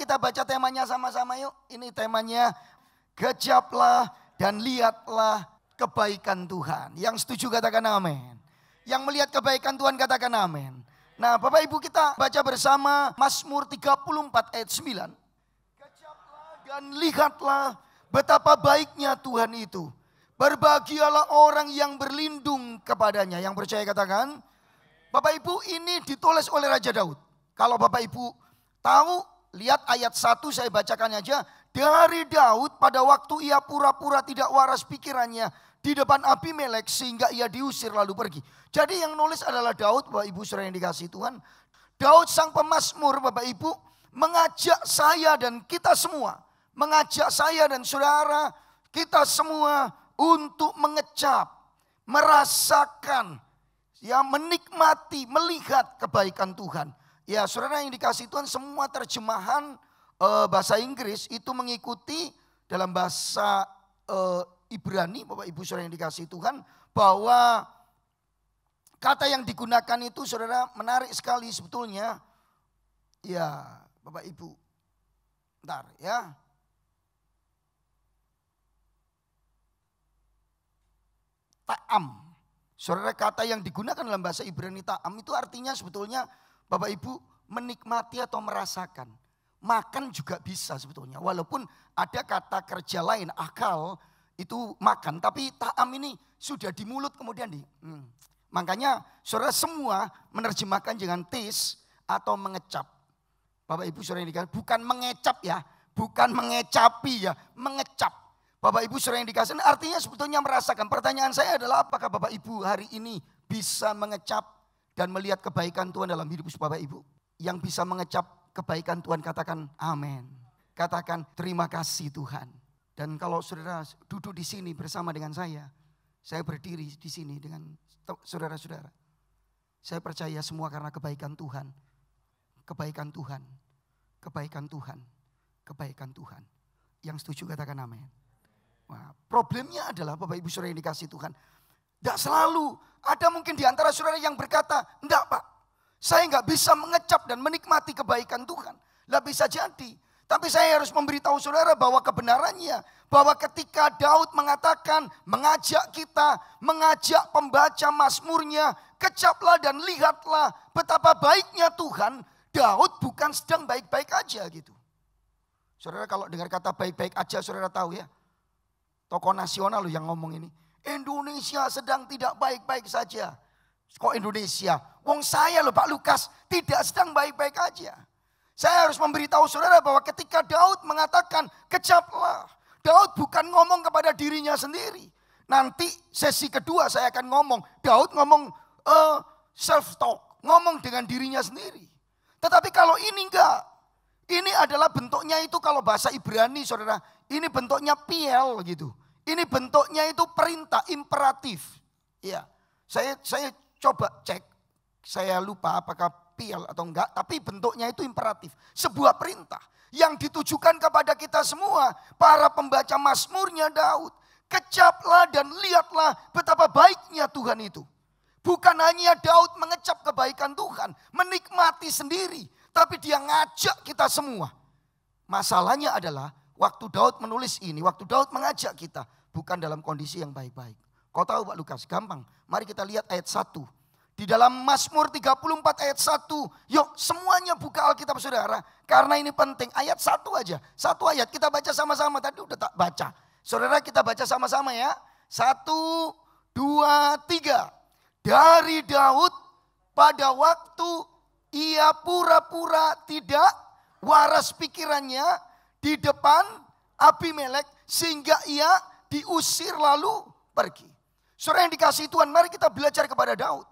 kita baca temanya sama-sama yuk. Ini temanya, kejaplah dan lihatlah kebaikan Tuhan. Yang setuju katakan amin. Yang melihat kebaikan Tuhan katakan amin. Nah Bapak Ibu, kita baca bersama Mazmur 34 ayat 9. Kejaplah dan lihatlah betapa baiknya Tuhan itu. Berbahagialah orang yang berlindung kepadanya. Yang percaya katakan. Bapak Ibu, ini ditulis oleh Raja Daud. Kalau Bapak Ibu tahu, lihat ayat 1 saya bacakan aja. Dari Daud pada waktu ia pura-pura tidak waras pikirannya di depan Abimelek sehingga ia diusir lalu pergi. Jadi yang nulis adalah Daud, Bapak Ibu saudara yang dikasihi Tuhan. Daud sang pemazmur Bapak Ibu mengajak saya dan kita semua. Mengajak saya dan saudara kita semua untuk mengecap, merasakan, ya menikmati, melihat kebaikan Tuhan. Ya saudara yang dikasihi Tuhan, semua terjemahan bahasa Inggris itu mengikuti dalam bahasa Ibrani, Bapak Ibu saudara yang dikasihi Tuhan, bahwa kata yang digunakan itu saudara menarik sekali sebetulnya. Ya Bapak Ibu, bentar ya. Ta'am. Saudara, kata yang digunakan dalam bahasa Ibrani ta'am itu artinya sebetulnya Bapak Ibu menikmati atau merasakan. Makan juga bisa sebetulnya. Walaupun ada kata kerja lain, akal itu makan. Tapi ta'am ini sudah di mulut kemudian Makanya saudara semua menerjemahkan dengan taste atau mengecap. Bapak Ibu saudara yang dikasih, bukan mengecap ya. Bukan mengecapi ya, mengecap. Bapak Ibu saudara yang dikasih, artinya sebetulnya merasakan. Pertanyaan saya adalah apakah Bapak Ibu hari ini bisa mengecap dan melihat kebaikan Tuhan dalam hidup Bapak Ibu? Yang bisa mengecap kebaikan Tuhan katakan amin. Katakan terima kasih Tuhan. Dan kalau saudara duduk di sini bersama dengan saya berdiri di sini dengan saudara-saudara. Saya percaya semua karena kebaikan Tuhan. Kebaikan Tuhan. Kebaikan Tuhan. Kebaikan Tuhan. Yang setuju katakan amin. Nah, problemnya adalah Bapak Ibu saudara yang dikasih Tuhan. Tidak selalu. Ada mungkin di antara saudara yang berkata, enggak Pak. Saya enggak bisa mengecap dan menikmati kebaikan Tuhan. Lah bisa jadi. Tapi saya harus memberitahu saudara bahwa kebenarannya. Bahwa ketika Daud mengatakan, mengajak kita, mengajak pembaca mazmurnya. Kecaplah dan lihatlah betapa baiknya Tuhan. Daud bukan sedang baik-baik aja gitu. Saudara kalau dengar kata baik-baik aja saudara tahu ya. Tokoh nasional loh yang ngomong ini. Indonesia sedang tidak baik-baik saja. Kok Indonesia? Wong saya loh Pak Lukas tidak sedang baik-baik aja. Saya harus memberitahu saudara bahwa ketika Daud mengatakan kecaplah. Daud bukan ngomong kepada dirinya sendiri. Nanti sesi kedua saya akan ngomong. Daud ngomong self-talk. Ngomong dengan dirinya sendiri. Tetapi kalau ini enggak. Ini adalah bentuknya itu kalau bahasa Ibrani saudara. Ini bentuknya piel gitu. Ini bentuknya itu perintah, imperatif. Ya, saya coba cek. Saya lupa apakah piel atau enggak. Tapi bentuknya itu imperatif. Sebuah perintah yang ditujukan kepada kita semua. Para pembaca mazmurnya Daud. Kecaplah dan lihatlah betapa baiknya Tuhan itu. Bukan hanya Daud mengecap kebaikan Tuhan. Menikmati sendiri. Tapi dia ngajak kita semua. Masalahnya adalah waktu Daud menulis ini, waktu Daud mengajak kita. Bukan dalam kondisi yang baik-baik. Kau tahu Pak Lukas, gampang. Mari kita lihat ayat 1. Di dalam Mazmur 34 ayat 1. Yuk semuanya buka Alkitab saudara. Karena ini penting. Ayat 1 aja. Satu ayat kita baca sama-sama. Tadi udah tak baca. Saudara kita baca sama-sama ya. 1, 2, 3. Dari Daud pada waktu ia pura-pura tidak waras pikirannya di depan Abimelek sehingga ia diusir lalu pergi. Saudara yang dikasihi Tuhan, mari kita belajar kepada Daud.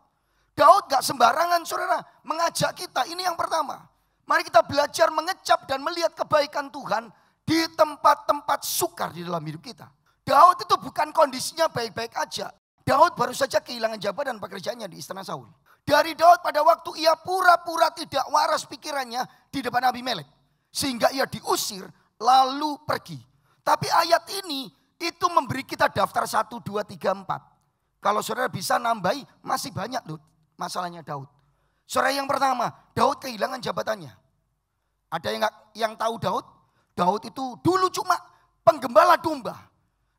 Daud gak sembarangan saudara mengajak kita, ini yang pertama. Mari kita belajar mengecap dan melihat kebaikan Tuhan di tempat-tempat sukar di dalam hidup kita. Daud itu bukan kondisinya baik-baik aja. Daud baru saja kehilangan jabatan pekerjaannya di istana Saul. Dari Daud pada waktu ia pura-pura tidak waras pikirannya di depan Abimelek. Sehingga ia diusir lalu pergi. Tapi ayat ini itu memberi kita daftar 1, 2, 3, 4. Kalau saudara bisa nambahi masih banyak loh masalahnya Daud. Saudara yang pertama, Daud kehilangan jabatannya. Ada yang tahu Daud? Daud itu dulu cuma penggembala domba.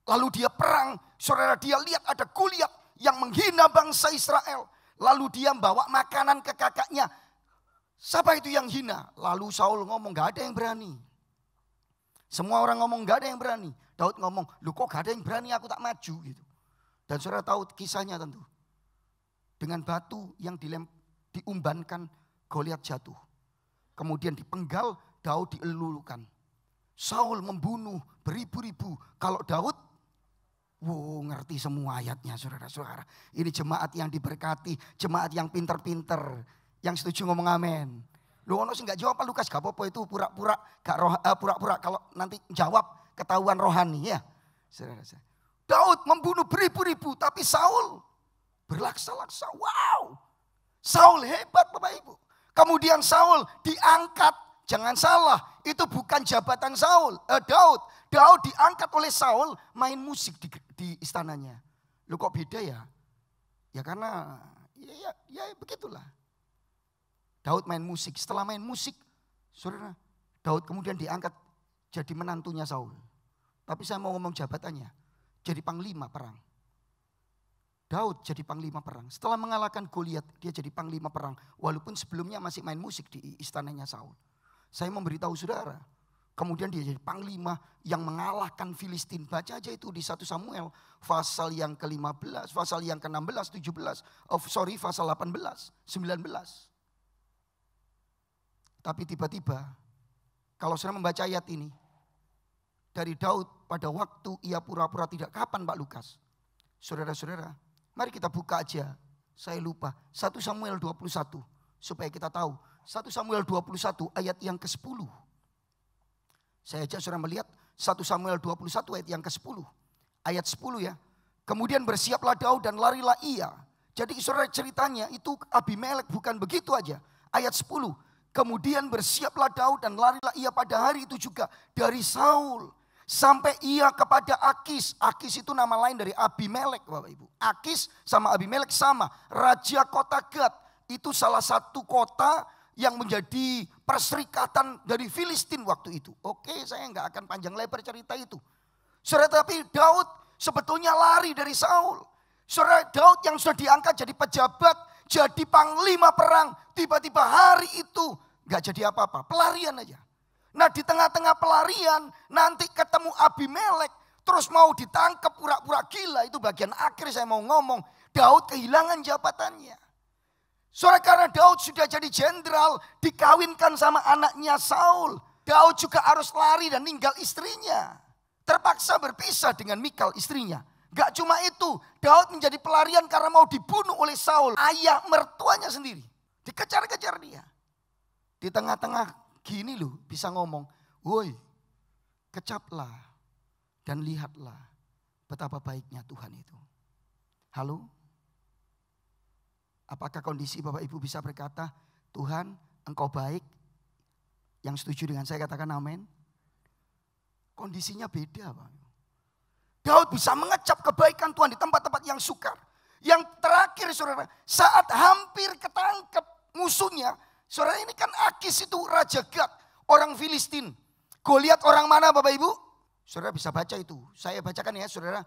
Lalu dia perang, saudara, dia lihat ada Goliat yang menghina bangsa Israel. Lalu dia bawa makanan ke kakaknya. Siapa itu yang hina? Lalu Saul ngomong, gak ada yang berani. Semua orang ngomong gak ada yang berani. Daud ngomong, lu kok gak ada yang berani, aku tak maju gitu. Dan saudara tahu kisahnya tentu. Dengan batu yang diumbankan, Goliat jatuh. Kemudian dipenggal, Daud dielulukan. Saul membunuh beribu-ribu. Kalau Daud, ngerti semua ayatnya saudara-saudara. Ini jemaat yang diberkati, jemaat yang pinter-pinter. Yang setuju ngomong amin. Lu ono sih gak jawab Pak Lukas, gak apa-apa itu pura-pura pura-pura kalau nanti jawab ketahuan rohani ya. Saudara-saudara. Daud membunuh beribu-ribu tapi Saul berlaksa-laksa. Wow. Saul hebat Bapak Ibu. Kemudian Saul diangkat. Jangan salah, itu bukan jabatan Daud. Daud diangkat oleh Saul main musik di istananya. Lu kok beda ya? Ya karena ya begitulah. Daud main musik. Setelah main musik, saudara, Daud kemudian diangkat jadi menantunya Saul. Tapi saya mau ngomong jabatannya. Jadi panglima perang. Daud jadi panglima perang. Setelah mengalahkan Goliat, dia jadi panglima perang. Walaupun sebelumnya masih main musik di istananya Saul. Saya memberitahu saudara. Kemudian dia jadi panglima yang mengalahkan Filistin. Baca aja itu di 1 Samuel. Pasal yang ke-15, pasal yang ke-16, 17. Pasal 18, 19. Tapi tiba-tiba, kalau saya membaca ayat ini. Dari Daud pada waktu ia pura-pura tidak. Kapan Pak Lukas? Saudara-saudara. Mari kita buka aja, saya lupa. 1 Samuel 21, supaya kita tahu. 1 Samuel 21 ayat yang ke-10. Saya ajak saudara melihat 1 Samuel 21 ayat yang ke-10. Ayat 10 ya. Kemudian bersiaplah Daud dan larilah ia. Jadi saudara ceritanya itu Abimelek bukan begitu aja. Ayat 10. Kemudian bersiaplah Daud dan larilah ia pada hari itu juga dari Saul. Sampai ia kepada Akis. Akis itu nama lain dari Abimelek Bapak Ibu. Akis sama Abimelek sama. Raja kota Gad. Itu salah satu kota yang menjadi perserikatan dari Filistin waktu itu. Oke, saya nggak akan panjang lebar cerita itu. Saudara, tapi Daud sebetulnya lari dari Saul. Saudara, Daud yang sudah diangkat jadi pejabat, jadi panglima perang. Tiba-tiba hari itu nggak jadi apa-apa, pelarian aja. Nah di tengah-tengah pelarian nanti ketemu Abimelek. Terus mau ditangkap pura-pura gila. Itu bagian akhir saya mau ngomong. Daud kehilangan jabatannya. Soalnya karena Daud sudah jadi jenderal. Dikawinkan sama anaknya Saul. Daud juga harus lari dan ninggal istrinya. Terpaksa berpisah dengan Mikal istrinya. Gak cuma itu. Daud menjadi pelarian karena mau dibunuh oleh Saul. Ayah mertuanya sendiri. Dikejar-kejar dia. Di tengah-tengah gini loh bisa ngomong, woi kecaplah dan lihatlah betapa baiknya Tuhan itu. Halo? Apakah kondisi Bapak Ibu bisa berkata, Tuhan engkau baik? Yang setuju dengan saya katakan amin. Kondisinya beda Pak. Daud bisa mengecap kebaikan Tuhan di tempat-tempat yang sukar. Yang terakhir saudara, saat hampir ketangkep musuhnya. Saudara ini kan Akis itu Raja Gad, orang Filistin. Goliat orang mana Bapak Ibu? Saudara bisa baca itu. Saya bacakan ya saudara.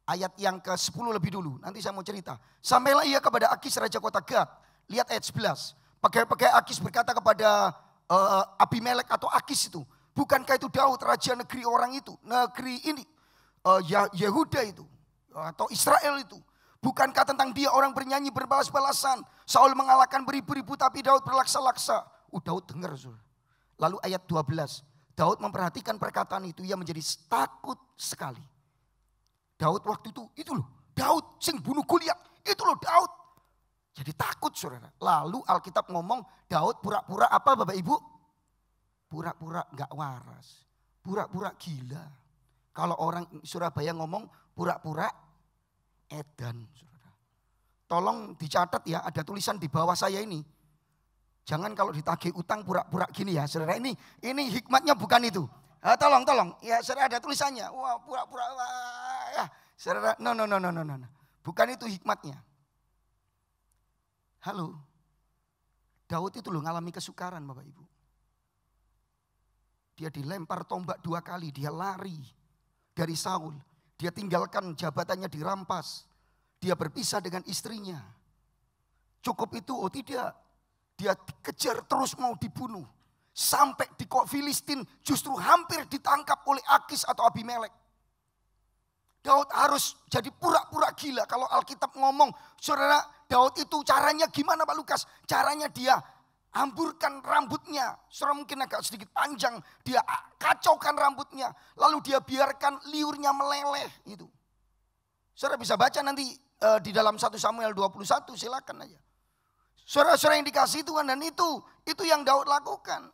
Ayat yang ke-10 lebih dulu. Nanti saya mau cerita. Sampailah ia kepada Akis Raja kota Gad. Lihat ayat 11. Pakai Akis berkata kepada Abimelek atau Akis itu. Bukankah itu Daud raja negeri orang itu? Negeri ini. Yehuda itu. Atau Israel itu. Bukankah tentang dia orang bernyanyi berbalas-balasan. Saul mengalahkan beribu-ribu tapi Daud berlaksa-laksa. Daud dengar. Lalu ayat 12. Daud memperhatikan perkataan itu. Ia menjadi takut sekali. Daud waktu itu loh. Daud sing bunuh Goliat. Itu loh Daud. Jadi takut saudara. Lalu Alkitab ngomong Daud pura-pura apa Bapak Ibu? Pura-pura gak waras. Pura-pura gila. Kalau orang Surabaya ngomong pura-pura edan. Saudara. Tolong dicatat ya, ada tulisan di bawah saya ini. Jangan kalau ditagih utang pura-pura gini ya. Saudara, ini hikmatnya bukan itu. Tolong. Ya saudara ada tulisannya. Wah pura-pura. Ya, saudara, no. Bukan itu hikmatnya. Halo. Daud itu loh ngalami kesukaran Bapak Ibu. Dia dilempar tombak 2 kali, dia lari dari Saul. Dia tinggalkan jabatannya dirampas. Dia berpisah dengan istrinya. Cukup itu? Oh tidak. Dia dikejar terus mau dibunuh. Sampai di Filistin justru hampir ditangkap oleh Akis atau Abimelek. Daud harus jadi pura-pura gila. Kalau Alkitab ngomong, saudara, Daud itu caranya gimana Pak Lukas? Caranya dia hamburkan rambutnya. Saudara mungkin agak sedikit panjang. Dia kacaukan rambutnya. Lalu dia biarkan liurnya meleleh. Itu. Saudara bisa baca nanti di dalam 1 Samuel 21, silakan aja. Saudara-saudara yang dikasih Tuhan, dan itu yang Daud lakukan.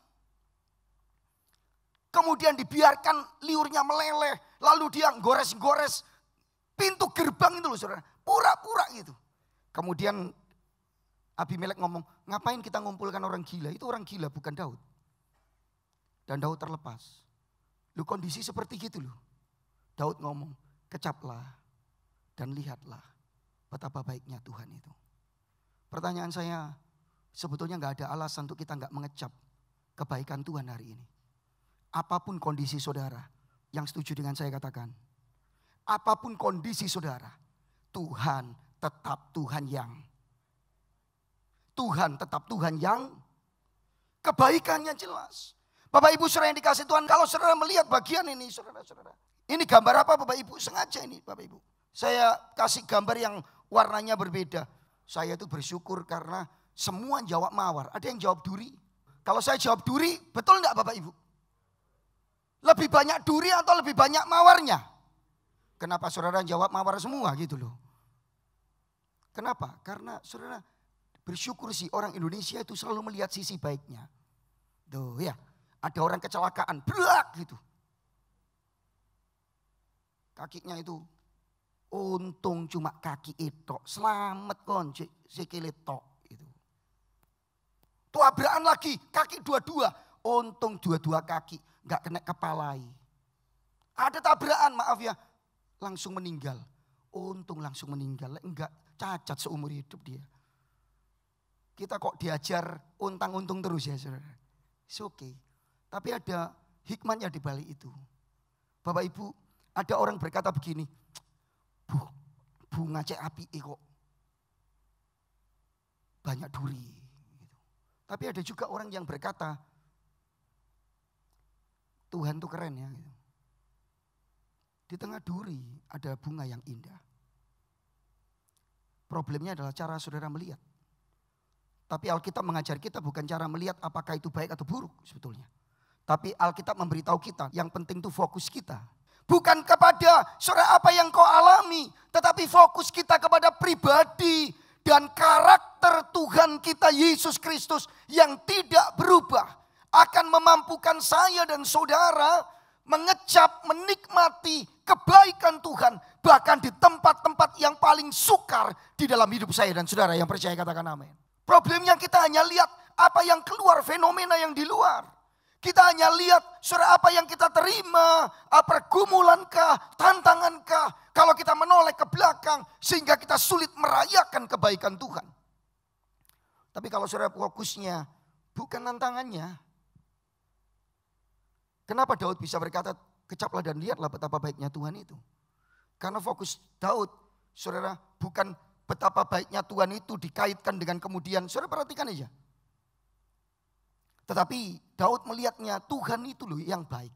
Kemudian dibiarkan liurnya meleleh. Lalu dia gores-gores pintu gerbang itu loh saudara. Pura-pura gitu. Kemudian Abimelek ngomong, ngapain kita ngumpulkan orang gila? Itu orang gila bukan Daud. Dan Daud terlepas. Lu kondisi seperti gitu loh. Daud ngomong, kecaplah dan lihatlah betapa baiknya Tuhan itu. Pertanyaan saya, sebetulnya gak ada alasan untuk kita gak mengecap kebaikan Tuhan hari ini. Apapun kondisi saudara, yang setuju dengan saya katakan. Apapun kondisi saudara, Tuhan tetap Tuhan yang kebaikannya jelas. Bapak Ibu saudara yang dikasih Tuhan, kalau saudara melihat bagian ini saudara-saudara. Ini gambar apa Bapak Ibu? Sengaja ini Bapak Ibu. Saya kasih gambar yang warnanya berbeda. Saya itu bersyukur karena semua jawab mawar. Ada yang jawab duri. Kalau saya jawab duri, betul enggak Bapak Ibu? Lebih banyak duri atau lebih banyak mawarnya? Kenapa saudara jawab mawar semua gitu loh? Kenapa? Karena saudara bersyukur sih orang Indonesia itu selalu melihat sisi baiknya. Tuh ya, ada orang kecelakaan, brak gitu. Kakinya itu, untung cuma kaki itu, selamat kon, sikile tok itu. Tabrakan lagi, kaki dua-dua, untung dua-dua kaki. Gak kena kepalai. Ada tabrakan maaf ya. Langsung meninggal. Untung langsung meninggal. Enggak cacat seumur hidup dia. Kita kok diajar untang-untung terus ya saudara. It's okay. Tapi ada hikmahnya di balik itu. Bapak Ibu, ada orang berkata begini. Bunga cek api kok. Banyak duri. Tapi ada juga orang yang berkata, Tuhan tuh keren ya. Di tengah duri ada bunga yang indah. Problemnya adalah cara saudara melihat. Tapi Alkitab mengajar kita bukan cara melihat apakah itu baik atau buruk sebetulnya. Tapi Alkitab memberitahu kita yang penting itu fokus kita. Bukan kepada saudara apa yang kau alami. Tetapi fokus kita kepada pribadi dan karakter Tuhan kita Yesus Kristus yang tidak berubah. Akan memampukan saya dan saudara mengecap, menikmati kebaikan Tuhan. Bahkan di tempat-tempat yang paling sukar di dalam hidup saya dan saudara yang percaya katakan amin. Problemnya kita hanya lihat apa yang keluar, fenomena yang di luar. Kita hanya lihat saudara apa yang kita terima, pergumulankah, tantangankah. Kalau kita menoleh ke belakang sehingga kita sulit merayakan kebaikan Tuhan. Tapi kalau saudara fokusnya bukan tantangannya. Kenapa Daud bisa berkata, kecaplah dan lihatlah betapa baiknya Tuhan itu. Karena fokus Daud, saudara, bukan betapa baiknya Tuhan itu dikaitkan dengan kemudian. Saudara perhatikan aja. Tetapi Daud melihatnya Tuhan itu loh yang baik.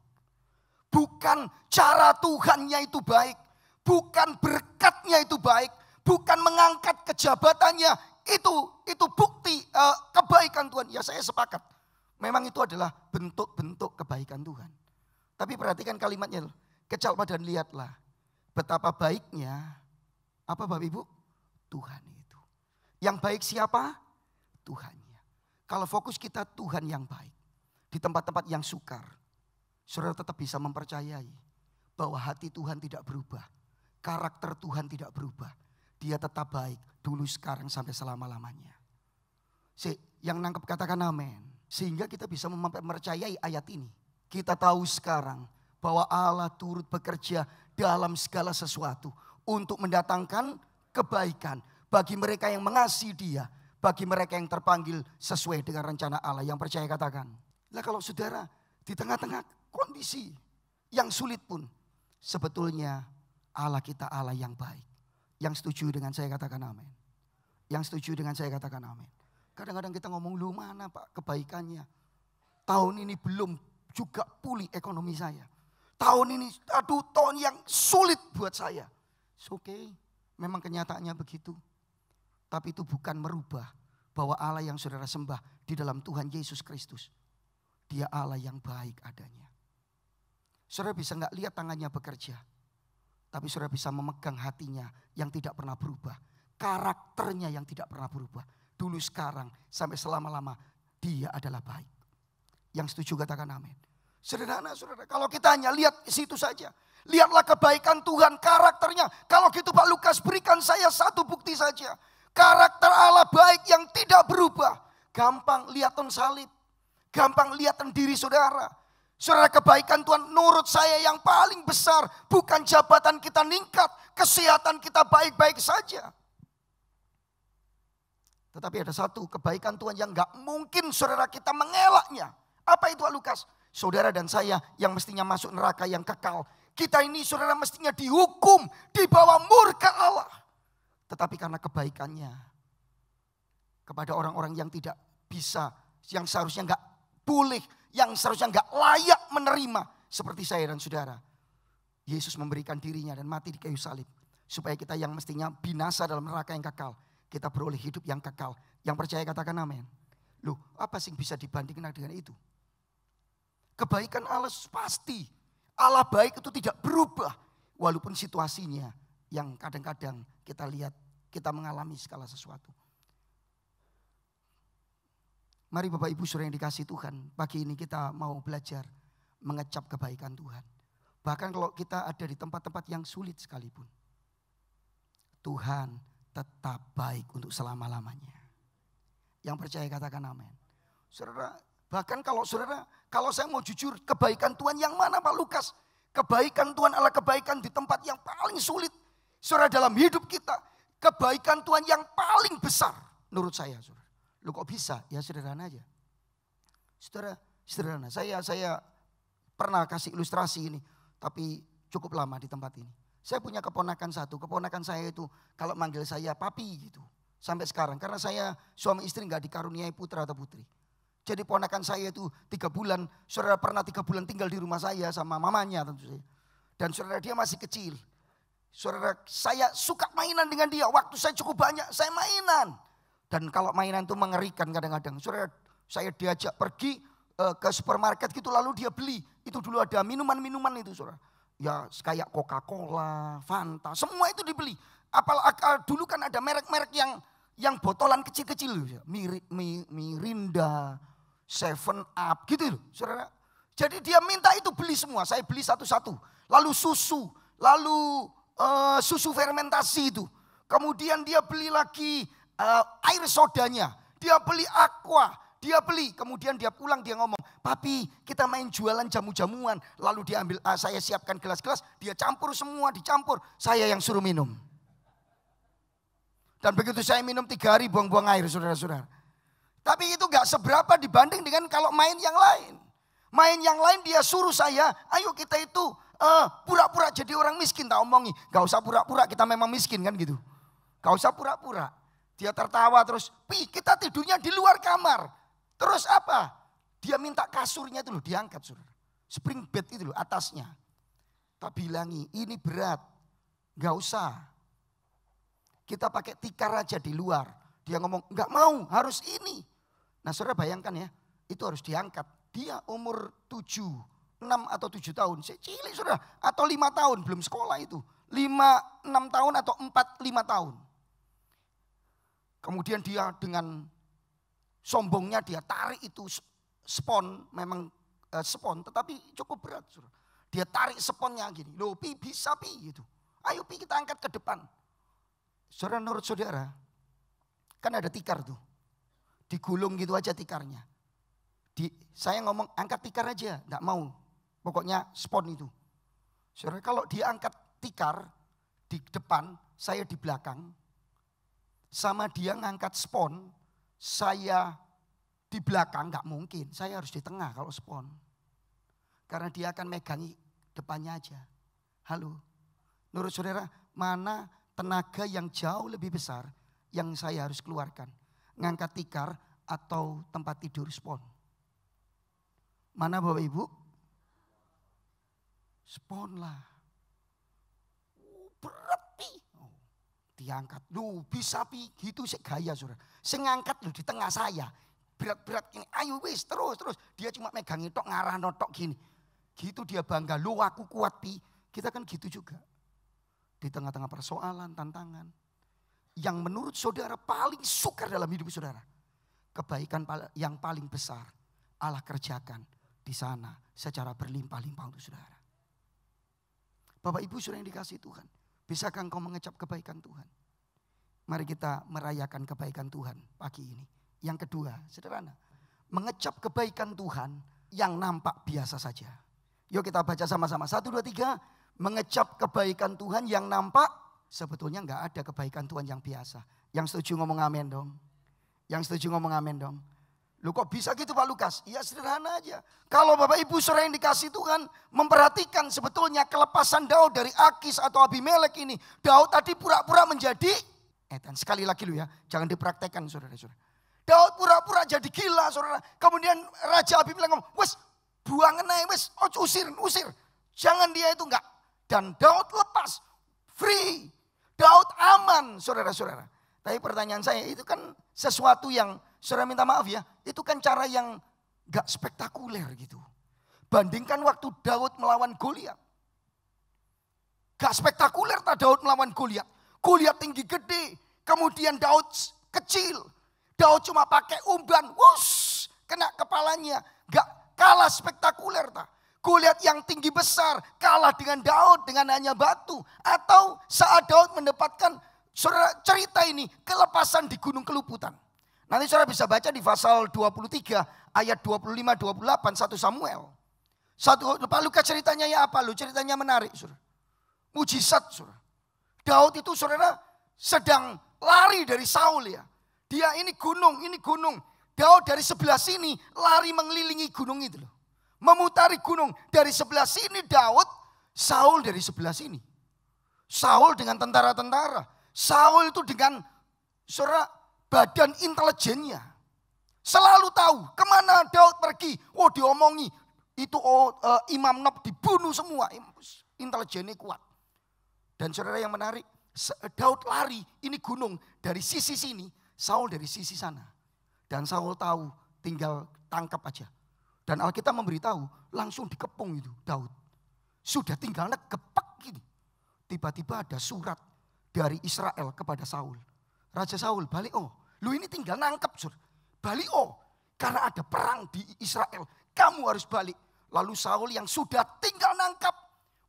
Bukan cara Tuhannya itu baik. Bukan berkatnya itu baik. Bukan mengangkat kejabatannya. Itu bukti kebaikan Tuhan. Ya saya sepakat. Memang itu adalah bentuk-bentuk kebaikan Tuhan. Tapi perhatikan kalimatnya. Kecaplah dan lihatlah. Betapa baiknya. Apa Bapak Ibu? Tuhan itu. Yang baik siapa? Tuhannya. Kalau fokus kita Tuhan yang baik. Di tempat-tempat yang sukar. Saudara tetap bisa mempercayai. Bahwa hati Tuhan tidak berubah. Karakter Tuhan tidak berubah. Dia tetap baik. Dulu, sekarang, sampai selama-lamanya. Yang nangkep katakan amin. Sehingga kita bisa mempercayai ayat ini. Kita tahu sekarang bahwa Allah turut bekerja dalam segala sesuatu. Untuk mendatangkan kebaikan bagi mereka yang mengasihi Dia. Bagi mereka yang terpanggil sesuai dengan rencana Allah. Yang percaya katakan. Nah kalau saudara Di tengah-tengah kondisi yang sulit pun, sebetulnya Allah kita Allah yang baik. Yang setuju dengan saya katakan amin. Yang setuju dengan saya katakan amin. Kadang-kadang kita ngomong, lu mana Pak kebaikannya? Tahun ini belum juga pulih ekonomi saya. Tahun ini, tahun yang sulit buat saya. Oke, memang kenyataannya begitu. Tapi itu bukan merubah bahwa Allah yang saudara sembah di dalam Tuhan Yesus Kristus, Dia Allah yang baik adanya. Saudara bisa nggak lihat tangannya bekerja, tapi saudara bisa memegang hatinya yang tidak pernah berubah. Karakternya yang tidak pernah berubah. Dulu, sekarang, sampai selama-lama Dia adalah baik. Yang setuju katakan amin. Sederhana saudara, kalau kita hanya lihat situ saja. Lihatlah kebaikan Tuhan, karakternya. Kalau gitu Pak Lukas, berikan saya satu bukti saja. Karakter Allah baik yang tidak berubah. Gampang lihatan salib. Gampang lihatan diri saudara. Saudara, kebaikan Tuhan menurut saya yang paling besar. Bukan jabatan kita ningkat. Kesehatan kita baik-baik saja. Tetapi ada satu kebaikan Tuhan yang gak mungkin saudara kita mengelaknya. Apa itu Pak Lukas? Saudara dan saya yang mestinya masuk neraka yang kekal. Kita ini saudara mestinya dihukum di bawah murka Allah. Tetapi karena kebaikannya kepada orang-orang yang tidak bisa, yang seharusnya gak boleh, yang seharusnya gak layak menerima. Seperti saya dan saudara. Yesus memberikan dirinya dan mati di kayu salib. Supaya kita yang mestinya binasa dalam neraka yang kekal, kita beroleh hidup yang kekal. Yang percaya katakan amin. Loh, apa sih bisa dibandingkan dengan itu? Kebaikan Allah pasti. Allah baik itu tidak berubah. Walaupun situasinya yang kadang-kadang kita lihat, kita mengalami segala sesuatu. Mari Bapak Ibu saudara yang dikasihi Tuhan, pagi ini kita mau belajar mengecap kebaikan Tuhan. Bahkan kalau kita ada di tempat-tempat yang sulit sekalipun, Tuhan tetap baik untuk selama-lamanya. Yang percaya katakan amin. Saudara, bahkan kalau saya mau jujur, kebaikan Tuhan yang mana Pak Lukas? Kebaikan Tuhan adalah kebaikan di tempat yang paling sulit. Saudara, dalam hidup kita, kebaikan Tuhan yang paling besar menurut saya. Saudara. Lu kok bisa? Ya sederhana aja. Saudara, sederhana. Saya pernah kasih ilustrasi ini, tapi cukup lama di tempat ini. Saya punya keponakan satu. Keponakan saya itu kalau manggil saya papi gitu. Sampai sekarang. Karena saya suami istri gak dikaruniai putra atau putri. Jadi ponakan saya itu 3 bulan. Saudara pernah 3 bulan tinggal di rumah saya sama mamanya tentu saja. Dan saudara dia masih kecil. Saudara saya suka mainan dengan dia. Waktu saya cukup banyak saya mainan. Dan kalau mainan itu mengerikan kadang-kadang. Saudara saya diajak pergi ke supermarket gitu lalu dia beli. Itu dulu ada minuman-minuman itu saudara. Ya kayak Coca-Cola, Fanta, semua itu dibeli. Apalagi dulu kan ada merek-merek yang botolan kecil-kecil. Mirinda, 7up gitu loh saudara. Jadi dia minta itu beli semua. Saya beli satu-satu. Lalu susu, lalu susu fermentasi itu. Kemudian dia beli lagi air sodanya. Dia beli aqua. Dia beli, kemudian dia pulang dia ngomong, papi kita main jualan jamu-jamuan. Lalu dia ambil, saya siapkan gelas-gelas, dia campur semua, dicampur. Saya yang suruh minum. Dan begitu saya minum 3 hari buang-buang air saudara-saudara. Tapi itu gak seberapa dibanding dengan kalau main yang lain. Main yang lain dia suruh saya, ayo kita itu pura-pura jadi orang miskin. Tak omongi, gak usah pura-pura kita memang miskin kan gitu. Gak usah pura-pura. Dia tertawa terus, kita tidurnya di luar kamar. Terus apa? Dia minta kasurnya itu loh diangkat saudara. Spring bed itu loh atasnya. Tak bilangi ini berat. Gak usah. Kita pakai tikar aja di luar. Dia ngomong gak mau harus ini. Nah saudara bayangkan ya. Itu harus diangkat. Dia umur 7, 6 atau 7 tahun. Saya cilik saudara. Atau 5 tahun belum sekolah itu. 5, 6 tahun atau 4, 5 tahun. Kemudian dia dengan sombongnya dia tarik itu spon, memang spon tetapi cukup berat. Saudara. Dia tarik sponnya gini, loh pi bisa pi gitu. Ayo pi kita angkat ke depan. Saudara menurut saudara, kan ada tikar tuh. Digulung gitu aja tikarnya. Saya ngomong angkat tikar aja, enggak mau. Pokoknya spon itu. Saudara kalau dia angkat tikar di depan, saya di belakang. Sama dia ngangkat spon, saya di belakang gak mungkin, saya harus di tengah kalau spon. Karena dia akan megangi depannya aja. Halo, menurut saudara mana tenaga yang jauh lebih besar yang saya harus keluarkan? Ngangkat tikar atau tempat tidur spon? Mana Bapak Ibu? Spon lah. Berat pi. Diangkat. Bisa pi. Gitu sih gaya saudara. Saya ngangkat loh di tengah saya. Berat-berat ini. Ayo wis terus. Dia cuma megangin tok ngarah notok gini. Gitu dia bangga. Lu aku kuat pi. Kita kan gitu juga. Di tengah-tengah persoalan, tantangan. Yang menurut saudara paling sukar dalam hidup saudara. Kebaikan yang paling besar Allah kerjakan di sana secara berlimpah-limpah untuk saudara. Bapak Ibu saudara yang dikasihi Tuhan. Bisakah engkau mengecap kebaikan Tuhan? Mari kita merayakan kebaikan Tuhan pagi ini. Yang kedua, sederhana. Mengecap kebaikan Tuhan yang nampak biasa saja. Yuk kita baca sama-sama. 1, 2, 3. Mengecap kebaikan Tuhan yang nampak. Sebetulnya enggak ada kebaikan Tuhan yang biasa. Yang setuju ngomong amin dong. Yang setuju ngomong amin dong. Lu kok bisa gitu Pak Lukas? Ya sederhana aja. Kalau Bapak Ibu saudara yang dikasih Tuhan memperhatikan sebetulnya kelepasan Daud dari Akis atau Abimelek ini. Daud tadi pura-pura menjadi edan. Sekali lagi lu ya, jangan dipraktekkan saudara-saudara. Daud pura-pura jadi gila saudara. Kemudian Raja Abimelek ngomong, wes buangan aja wes, usir. Jangan dia itu enggak. Dan Daud lepas, free. Daud aman saudara-saudara. Tapi pertanyaan saya itu kan sesuatu yang, saudara minta maaf ya, itu kan cara yang gak spektakuler gitu. Bandingkan waktu Daud melawan Goliat. Gak spektakuler tak Daud melawan Goliat. Goliat tinggi gede, kemudian Daud kecil. Daud cuma pakai umban, wush, kena kepalanya. Gak kalah spektakuler tak. Goliat yang tinggi besar kalah dengan Daud dengan hanya batu. Atau saat Daud mendapatkan, saudara cerita ini, kelepasan di Gunung Keluputan. Nanti saudara bisa baca di pasal 23 ayat 25-28 1 Samuel. Pak Lukas ceritanya ya apa? Ceritanya menarik saudara. Mujizat saudara. Daud itu saudara sedang lari dari Saul ya. Dia ini gunung. Daud dari sebelah sini lari mengelilingi gunung itu loh. Memutari gunung. Dari sebelah sini Daud, Saul dari sebelah sini. Saul dengan tentara-tentara. Saul itu dengan saudara badan intelijennya. Selalu tahu kemana Daud pergi. Oh diomongi. Itu Imam Nob dibunuh semua. Intelijennya kuat. Dan saudara yang menarik. Daud lari. Ini gunung. Dari sisi sini. Saul dari sisi sana. Dan Saul tahu tinggal tangkap aja. Dan Alkitab memberitahu langsung dikepung itu Daud. Sudah tinggalnya gepak gini. Tiba-tiba ada surat dari Israel kepada Saul. Raja Saul balik lu ini tinggal nangkep sur. Balik karena ada perang di Israel. Kamu harus balik. Lalu Saul yang sudah tinggal nangkap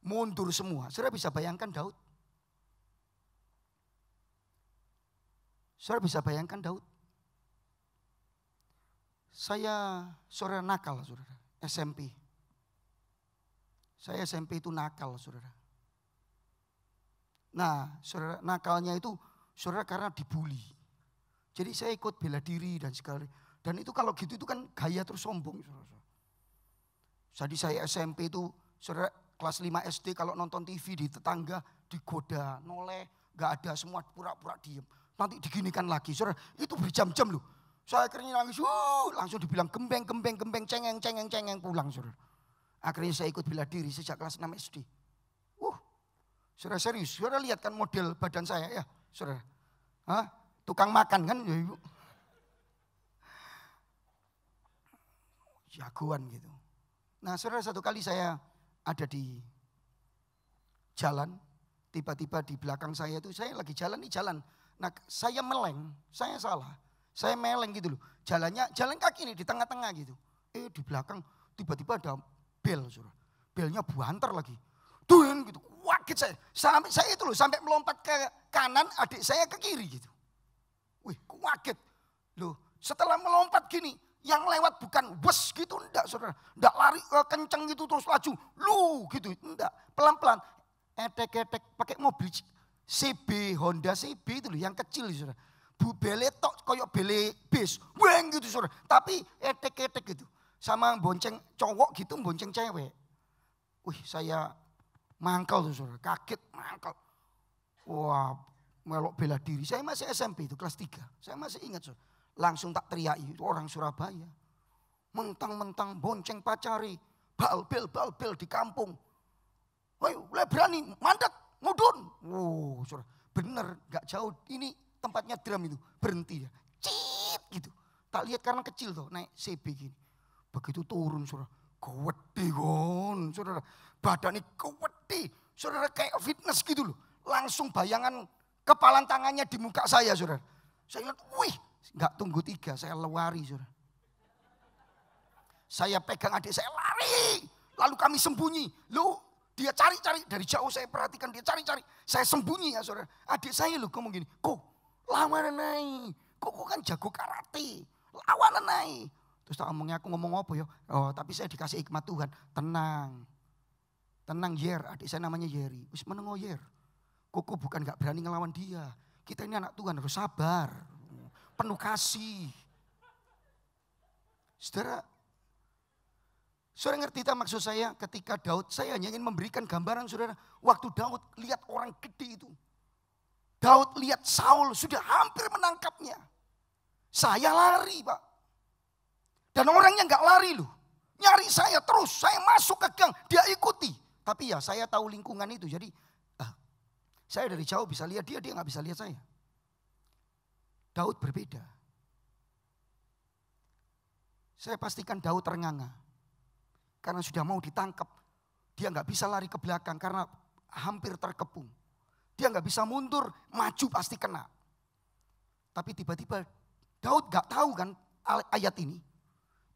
mundur semua. Saudara bisa bayangkan Daud? Saudara bisa bayangkan Daud? Saya saudara nakal saudara. SMP. Saya SMP itu nakal saudara. Nah saudara nakalnya itu saudara karena dibully. Jadi saya ikut bela diri dan segala. Dan itu kalau gitu itu kan gaya terus sombong saudara. Jadi saya SMP itu saudara kelas 5 SD kalau nonton TV di tetangga digoda, noleh, gak ada semua pura-pura diem. Nanti diginikan lagi saudara. Itu berjam-jam loh. Saya akhirnya nangis, langsung dibilang gembeng, cengeng pulang saudara. Akhirnya saya ikut bela diri sejak kelas 6 SD. Saudara serius, saudara lihat kan model badan saya ya saudara. Tukang makan kan ya ibu. Jagoan gitu. Nah saudara satu kali saya ada di jalan. Tiba-tiba di belakang saya itu saya lagi jalan. Nah saya meleng, saya salah. Saya meleng gitu loh. Jalan kaki nih di tengah-tengah gitu. Di belakang tiba-tiba ada bel saudara. Belnya buantar lagi. Duen gitu. Kaget saya. Sampai saya itu loh sampai melompat ke kanan, adik saya ke kiri gitu. Wih, kaget. Loh, setelah melompat gini, yang lewat bukan wes gitu enggak saudara. Enggak lari kenceng gitu terus laju. Lu gitu, enggak. Pelan-pelan. Etek-etek pakai mobil CB, Honda CB itu loh yang kecil saudara. Bele tok koyok bele bis. Weng gitu saudara. Tapi etek-etek gitu. Sama bonceng cowok gitu, bonceng cewek. Wih, saya mangkel tuh saudara, kaget mangkel. Wah, melok bela diri. Saya masih SMP itu kelas 3. Saya masih ingat saudara. Langsung tak teriaki, itu orang Surabaya. Mentang-mentang bonceng pacari, bal-bel di kampung. Woi, berani, mandek, ngudun. Wow, saudara, bener, gak jauh. Ini tempatnya drum itu, berhenti ya. Cit gitu. Tak lihat karena kecil tuh, naik CB gini. Begitu turun saudara, kewedi kon, saudara. Badannya kewedi, saudara kayak fitness gitu loh. Langsung bayangan kepalan tangannya di muka saya saudara. Saya lihat, wih, gak tunggu 3, saya lari saudara. Saya pegang adik saya lari, lalu kami sembunyi. Loh, dia cari-cari, dari jauh saya perhatikan dia cari-cari. Saya sembunyi ya saudara. Adik saya loh ngomong gini, kok lawan naik, kok kan jago karate, lawan naik. Terus tak omongnya aku ngomong apa ya, oh tapi saya dikasih hikmat Tuhan, tenang. Tenang Yer, adik saya namanya Yeri. Wis menengo Yer. Koko bukan gak berani ngelawan dia. Kita ini anak Tuhan harus sabar. Penuh kasih. Saudara ngerti tak maksud saya ketika Daud, saya hanya ingin memberikan gambaran saudara. Waktu Daud lihat orang gede itu. Daud lihat Saul sudah hampir menangkapnya. Saya lari Pak. Dan orangnya gak lari loh. Nyari saya terus, saya masuk ke gang, dia ikuti. Tapi ya saya tahu lingkungan itu, jadi saya dari jauh bisa lihat dia gak bisa lihat saya. Daud berbeda. Saya pastikan Daud ternganga. Karena sudah mau ditangkap, dia gak bisa lari ke belakang karena hampir terkepung. Dia gak bisa mundur, maju pasti kena. Tapi tiba-tiba Daud gak tahu kan ayat ini.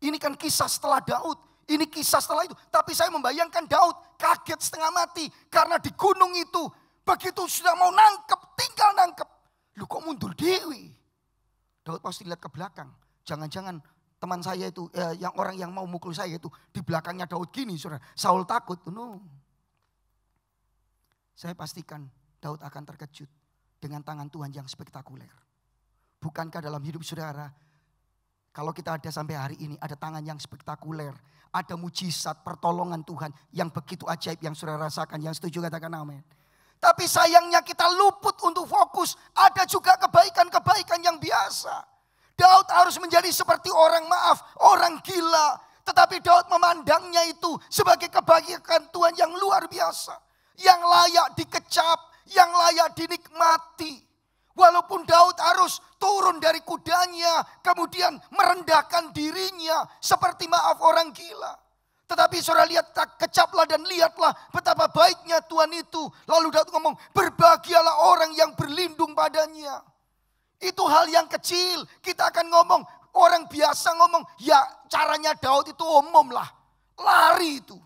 Ini kan kisah setelah Daud, ini kisah setelah itu. Tapi saya membayangkan Daud kaget setengah mati karena di gunung itu begitu sudah mau nangkep, tinggal nangkep. Lu kok mundur dewi? Daud pasti lihat ke belakang. Jangan-jangan teman saya itu, yang orang yang mau mukul saya itu di belakangnya Daud gini, saudara. Saul takut, no. Saya pastikan Daud akan terkejut dengan tangan Tuhan yang spektakuler. Bukankah dalam hidup saudara, kalau kita ada sampai hari ini, ada tangan yang spektakuler. Ada mujizat pertolongan Tuhan yang begitu ajaib yang saudara rasakan. Yang setuju katakan amin. Tapi sayangnya kita luput untuk fokus. Ada juga kebaikan-kebaikan yang biasa. Daud harus menjadi seperti orang orang gila. Tetapi Daud memandangnya itu sebagai kebaikan Tuhan yang luar biasa. Yang layak dikecap, yang layak dinikmati. Walaupun Daud harus turun dari kudanya, kemudian merendahkan dirinya seperti orang gila. Tetapi saudara lihat, kecaplah dan lihatlah betapa baiknya Tuhan itu. Lalu Daud ngomong, berbahagialah orang yang berlindung padanya. Itu hal yang kecil. Kita akan ngomong, orang biasa ngomong, ya caranya Daud itu umum lah. Lari itu.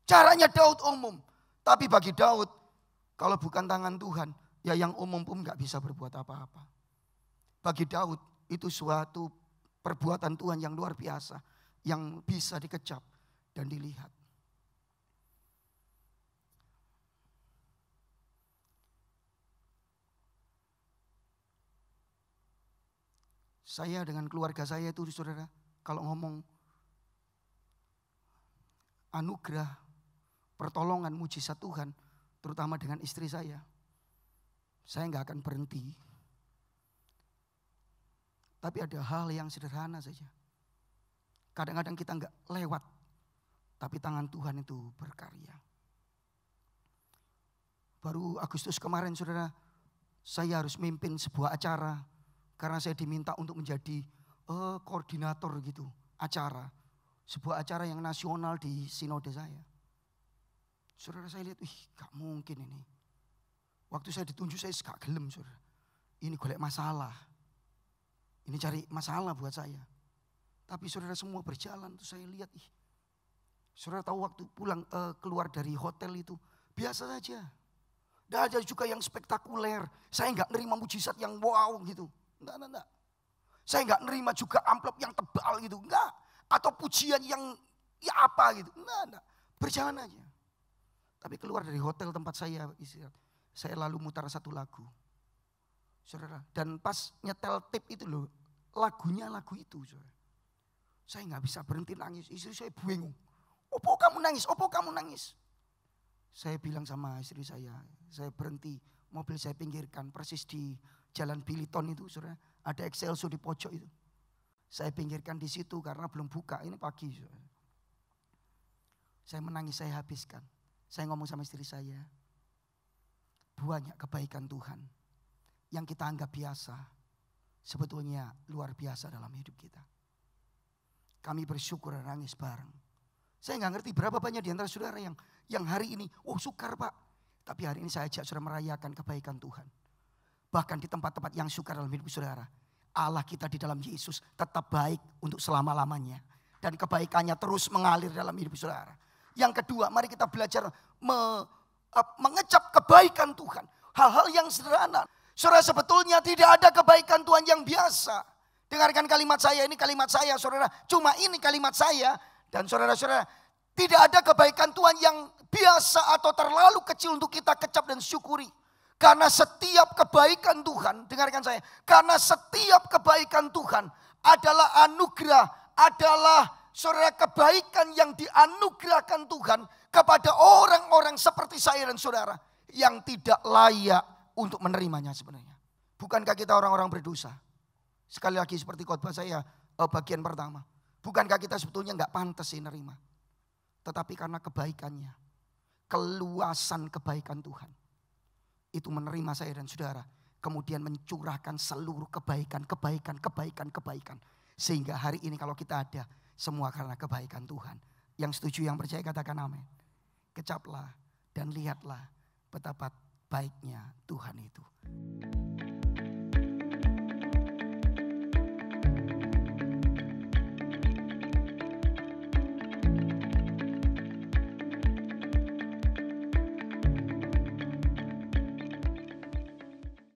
Caranya Daud umum. Tapi bagi Daud, kalau bukan tangan Tuhan, ya yang umum pun gak bisa berbuat apa-apa. Bagi Daud itu suatu perbuatan Tuhan yang luar biasa. Yang bisa dikecap dan dilihat. Saya dengan keluarga saya itu saudara, kalau ngomong anugerah, pertolongan, mujizat Tuhan, terutama dengan istri saya nggak akan berhenti. Tapi ada hal yang sederhana saja. Kadang-kadang kita nggak lewat, tapi tangan Tuhan itu berkarya. Baru Agustus kemarin saudara, saya harus mimpin sebuah acara. Karena saya diminta untuk menjadi koordinator gitu, acara. Sebuah acara yang nasional di sinode saya. Saudara saya lihat, gak mungkin ini. Waktu saya ditunjuk saya gak gelem saudara. Ini golek masalah. Ini cari masalah buat saya. Tapi saudara semua berjalan, terus saya lihat, saudara tahu waktu pulang keluar dari hotel itu, biasa saja. Tidak ada juga yang spektakuler. Saya gak nerima mujizat yang wow gitu. Enggak. Saya enggak nerima juga amplop yang tebal gitu. Enggak. Atau pujian yang ya apa gitu. Enggak. Berjalan aja. Tapi keluar dari hotel tempat saya istirahat. Saya lalu mutar satu lagu. Saudara. Dan pas nyetel tape itu loh. Lagunya lagu itu. Saudara. Saya enggak bisa berhenti nangis. Istri saya bingung. Opo kamu nangis, opo kamu nangis. Saya bilang sama istri saya berhenti, mobil saya pinggirkan persis di Jalan Biliton itu, saudara. Ada Excelso di pojok itu. Saya pinggirkan di situ karena belum buka, ini pagi. Saudara. Saya menangis, saya habiskan. Saya ngomong sama istri saya, banyak kebaikan Tuhan yang kita anggap biasa, sebetulnya luar biasa dalam hidup kita. Kami bersyukur dan nangis bareng. Saya nggak ngerti berapa banyak di antara saudara yang hari ini, oh sukar Pak. Tapi hari ini saya ajak saudara merayakan kebaikan Tuhan. Bahkan di tempat-tempat yang sukar dalam hidup saudara, Allah kita di dalam Yesus tetap baik untuk selama-lamanya. Dan kebaikannya terus mengalir dalam hidup saudara. Yang kedua, mari kita belajar mengecap kebaikan Tuhan. Hal-hal yang sederhana. Saudara, sebetulnya tidak ada kebaikan Tuhan yang biasa. Dengarkan kalimat saya, ini kalimat saya saudara. Cuma ini kalimat saya. Dan saudara-saudara, tidak ada kebaikan Tuhan yang biasa atau terlalu kecil untuk kita kecap dan syukuri. Karena setiap kebaikan Tuhan, dengarkan saya. Karena setiap kebaikan Tuhan adalah anugerah, adalah saudara kebaikan yang dianugerahkan Tuhan kepada orang-orang seperti saya dan saudara. Yang tidak layak untuk menerimanya sebenarnya. Bukankah kita orang-orang berdosa? Sekali lagi seperti khotbah saya bagian pertama. Bukankah kita sebetulnya nggak pantas sih nerima. Tetapi karena kebaikannya. Keluasan kebaikan Tuhan. Itu menerima saya dan saudara. Kemudian mencurahkan seluruh kebaikan. Sehingga hari ini kalau kita ada. Semua karena kebaikan Tuhan. Yang setuju, yang percaya katakan amin. Kecaplah dan lihatlah betapa baiknya Tuhan itu.